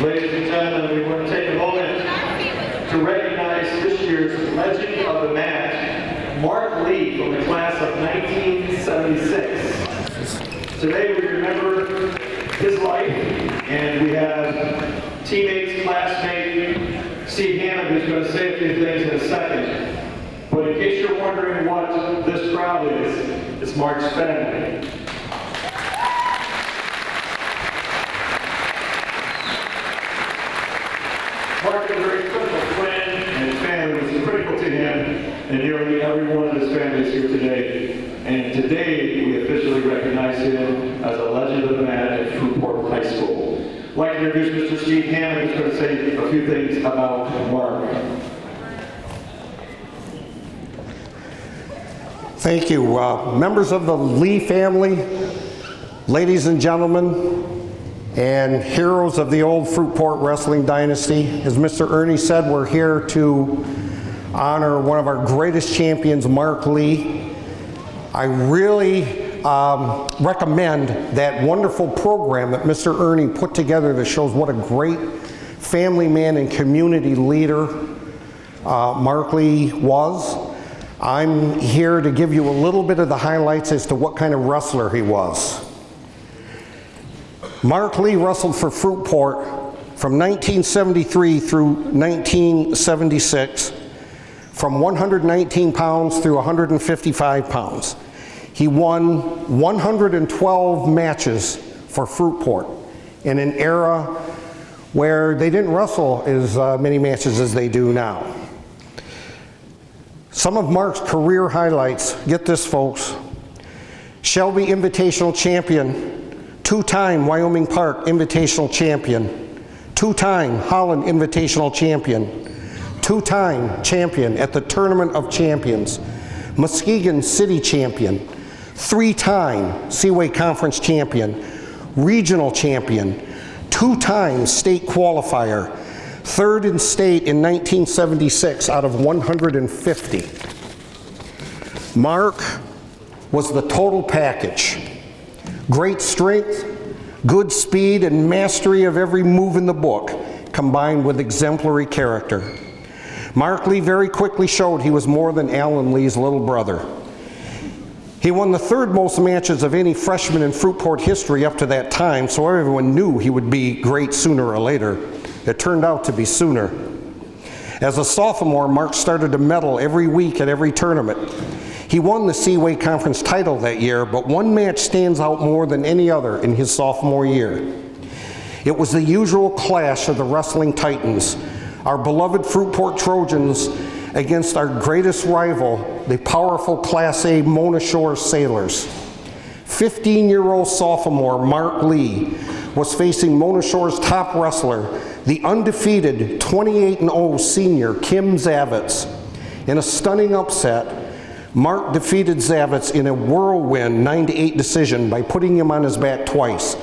Ladies and gentlemen, we want to take a moment to recognize this year's Legend of the Mat, Mark Lee, from the class of 1976. Today we remember his life, and we have teammates, classmate Steve Hammond, who's going to say a few things in a second. But in case you're wondering what this crowd is, it's Mark's family. Mark is a very critical friend, and his family was critical to him, and nearly every one of his family is here today. And today, we officially recognize him as a legend of the mat at Fruitport High School. I'd like to introduce Mr. Steve Hammond, who's going to say a few things about Mark. Thank you. Members of the Lee family, ladies and gentlemen, and heroes of the old Fruitport wrestling dynasty. As Mr. Ernie said, we're here to honor one of our greatest champions, Mark Lee. I really recommend that wonderful program that Mr. Ernie put together that shows what a great family man and community leader Mark Lee was. I'm here to give you a little bit of the highlights as to what kind of wrestler he was. Mark Lee wrestled for Fruitport from 1973 through 1976, from 119 pounds through 155 pounds. He won 112 matches for Fruitport in an era where they didn't wrestle as many matches as they do now. Some of Mark's career highlights, get this folks: Shelby Invitational Champion, two-time Wyoming Park Invitational Champion, two-time Holland Invitational Champion, two-time champion at the Tournament of Champions, Muskegon City Champion, three-time Seaway Conference Champion, Regional Champion, two-time state qualifier, third in state in 1976 out of 150. Mark was the total package. Great strength, good speed, and mastery of every move in the book, combined with exemplary character. Mark Lee very quickly showed he was more than Alan Lee's little brother. He won the third most matches of any freshman in Fruitport history up to that time, so everyone knew he would be great sooner or later. It turned out to be sooner. As a sophomore, Mark started to medal every week at every tournament. He won the Seaway Conference title that year, but one match stands out more than any other in his sophomore year. It was the usual clash of the wrestling titans, our beloved Fruitport Trojans against our greatest rival, the powerful Class A Mona Shores Sailors. 15-year-old sophomore Mark Lee was facing Mona Shores' top wrestler, the undefeated 28-0 senior Kim Zavitz. In a stunning upset, Mark defeated Zavitz in a whirlwind 9-8 decision by putting him on his back twice.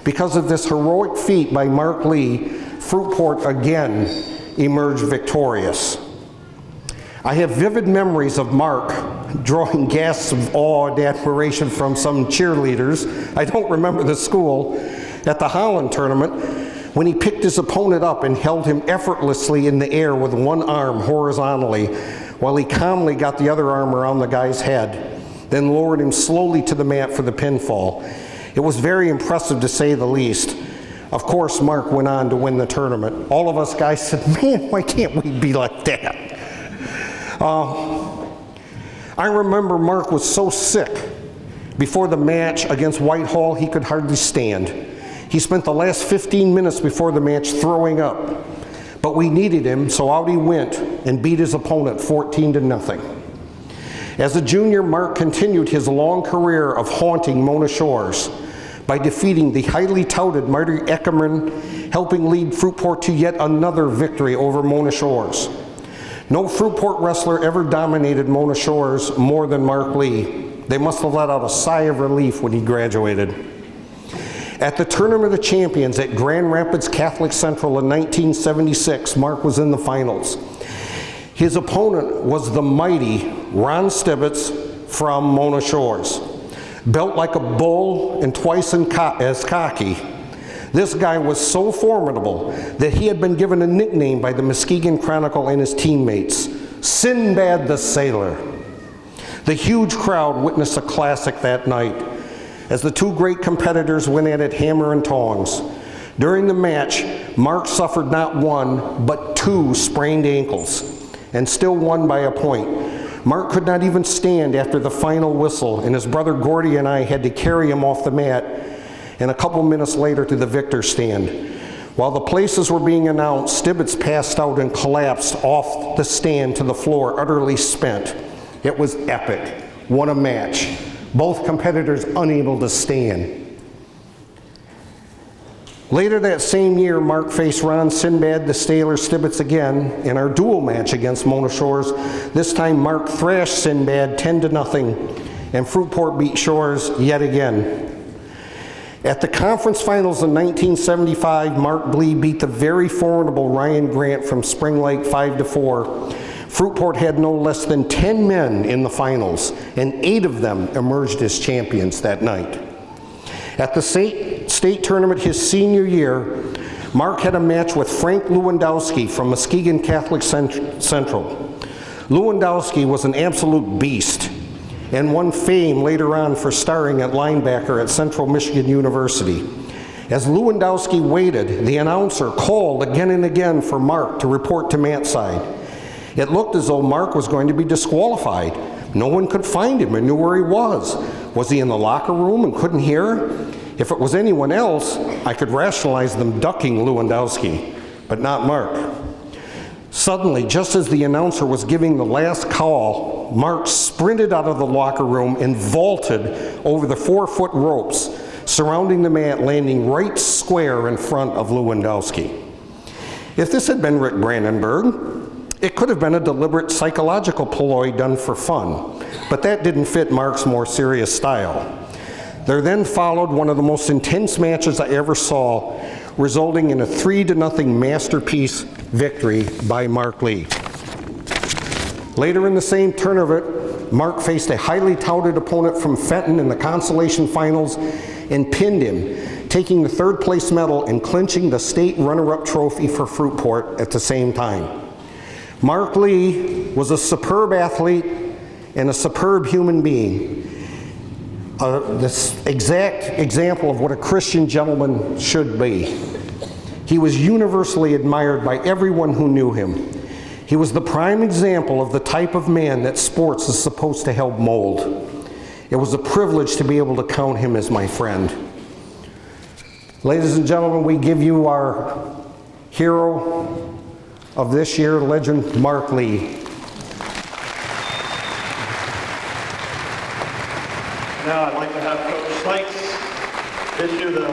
Because of this heroic feat by Mark Lee, Fruitport again emerged victorious. I have vivid memories of Mark drawing gasps of awe and admiration from some cheerleaders, I don't remember the school, at the Holland tournament when he picked his opponent up and held him effortlessly in the air with one arm horizontally, while he calmly got the other arm around the guy's head, then lowered him slowly to the mat for the pinfall. It was very impressive to say the least. Of course, Mark went on to win the tournament. All of us guys said, man, why can't we be like that? I remember Mark was so sick before the match against Whitehall he could hardly stand. He spent the last 15 minutes before the match throwing up. But we needed him, so out he went and beat his opponent 14-0. As a junior, Mark continued his long career of haunting Mona Shores by defeating the highly touted Marty Eckerman, helping lead Fruitport to yet another victory over Mona Shores. No Fruitport wrestler ever dominated Mona Shores more than Mark Lee. They must have let out a sigh of relief when he graduated. At the Tournament of Champions at Grand Rapids Catholic Central in 1976, Mark was in the finals. His opponent was the mighty Ron Stibbitz from Mona Shores. Built like a bull and twice as cocky, This guy was so formidable that he had been given a nickname by the Muskegon Chronicle and his teammates, Sinbad the Sailor. The huge crowd witnessed a classic that night as the two great competitors went at it hammer and tongs. During the match, Mark suffered not one, but 2 sprained ankles, and still won by a point. Mark could not even stand after the final whistle, and his brother Gordy and I had to carry him off the mat, and a couple minutes later to the victor's stand. While the places were being announced, Stibbets passed out and collapsed off the stand to the floor, utterly spent. It was epic. What a match. Both competitors unable to stand. Later that same year, Mark faced Ron Sinbad the Sailor Stibbets again in our duel match against Mona Shores. This time Mark thrashed Sinbad 10-0, and Fruitport beat Shores yet again. At the conference finals in 1975, Mark Blee beat the very formidable Ryan Grant from Spring Lake 5-4. Fruitport had no less than 10 men in the finals, and 8 of them emerged as champions that night. At the state tournament his senior year, Mark had a match with Frank Lewandowski from Muskegon Catholic Central. Lewandowski was an absolute beast and won fame later on for starring at linebacker at Central Michigan University. As Lewandowski waited, the announcer called again and again for Mark to report to match side. It looked as though Mark was going to be disqualified. No one could find him or knew where he was. Was he in the locker room and couldn't hear? If it was anyone else, I could rationalize them ducking Lewandowski, but not Mark. Suddenly, just as the announcer was giving the last call, Mark sprinted out of the locker room and vaulted over the 4-foot ropes surrounding the mat, landing right square in front of Lewandowski. If this had been Rick Brandenburg, it could have been a deliberate psychological ploy done for fun, but that didn't fit Mark's more serious style. There then followed one of the most intense matches I ever saw, resulting in a 3-0 masterpiece victory by Mark Lee. Later in the same tournament, Mark faced a highly touted opponent from Fenton in the consolation finals and pinned him, taking the 3rd place medal and clinching the state runner-up trophy for Fruitport at the same time. Mark Lee was a superb athlete and a superb human being. This exact example of what a Christian gentleman should be. He was universally admired by everyone who knew him. He was the prime example of the type of man that sports is supposed to help mold. It was a privilege to be able to count him as my friend. Ladies and gentlemen, we give you our hero of this year, legend Mark Lee. Now I'd like to have Coach Sykes issue the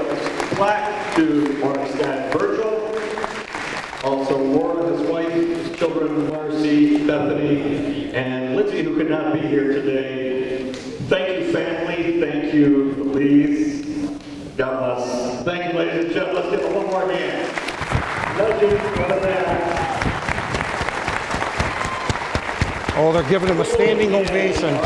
plaque to Mark Virgil, also Laura, his wife, his children, Marcy, Bethany, and Lindsay, who could not be here today. Thank you, family. Thank you, Louise. God bless. Thank you, ladies and gentlemen. Let's give it one more hand. Legend of that. Oh, they're giving him a standing ovation.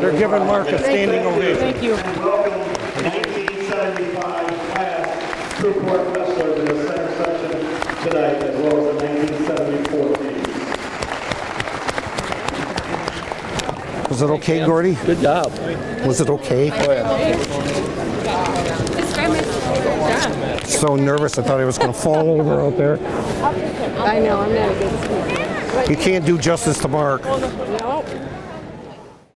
They're giving Mark a standing ovation. Thank you. And welcome 1975 class Fruitport wrestlers in the center section tonight, as well as the 1974 teams. Was it okay, Gordy? Good job. Was it okay? So nervous, I thought I was going to fall over out there. I know, I'm not a good speaker. You can't do justice to Mark. No.